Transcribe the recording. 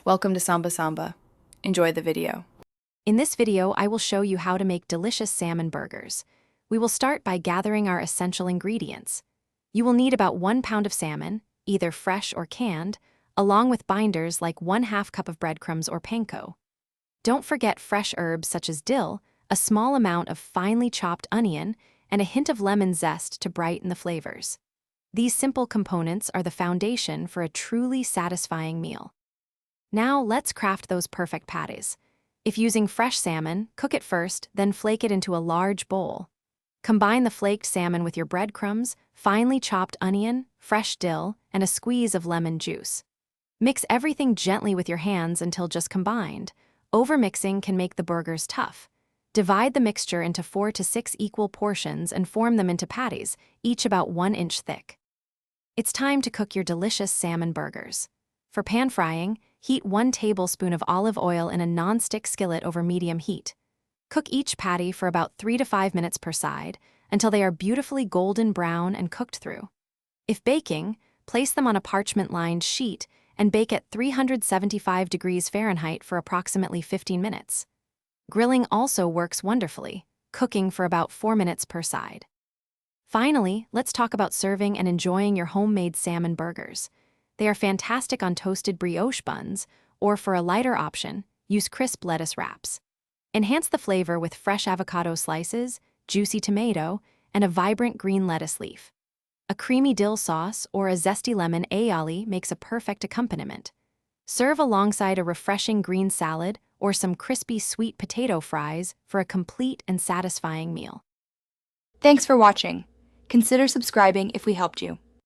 Welcome to Samba Samba. Enjoy the video. In this video, I will show you how to make delicious salmon burgers. We will start by gathering our essential ingredients. You will need about 1 pound of salmon, either fresh or canned, along with binders like 1/2 cup of breadcrumbs or panko. Don't forget fresh herbs such as dill, a small amount of finely chopped onion, and a hint of lemon zest to brighten the flavors. These simple components are the foundation for a truly satisfying meal. Now let's craft those perfect patties. If using fresh salmon, cook it first, then flake it into a large bowl. Combine the flaked salmon with your breadcrumbs, finely chopped onion, fresh dill, and a squeeze of lemon juice. Mix everything gently with your hands until just combined. Overmixing can make the burgers tough. Divide the mixture into 4 to 6 equal portions and form them into patties, each about 1 inch thick. It's time to cook your delicious salmon burgers. For pan frying, heat 1 tablespoon of olive oil in a non-stick skillet over medium heat. Cook each patty for about 3 to 5 minutes per side until they are beautifully golden brown and cooked through. If baking, place them on a parchment-lined sheet and bake at 375 degrees Fahrenheit for approximately 15 minutes. Grilling also works wonderfully, cooking for about 4 minutes per side. Finally, let's talk about serving and enjoying your homemade salmon burgers. They are fantastic on toasted brioche buns, or for a lighter option, use crisp lettuce wraps. Enhance the flavor with fresh avocado slices, juicy tomato, and a vibrant green lettuce leaf. A creamy dill sauce or a zesty lemon aioli makes a perfect accompaniment. Serve alongside a refreshing green salad or some crispy sweet potato fries for a complete and satisfying meal. Thanks for watching. Consider subscribing if we helped you.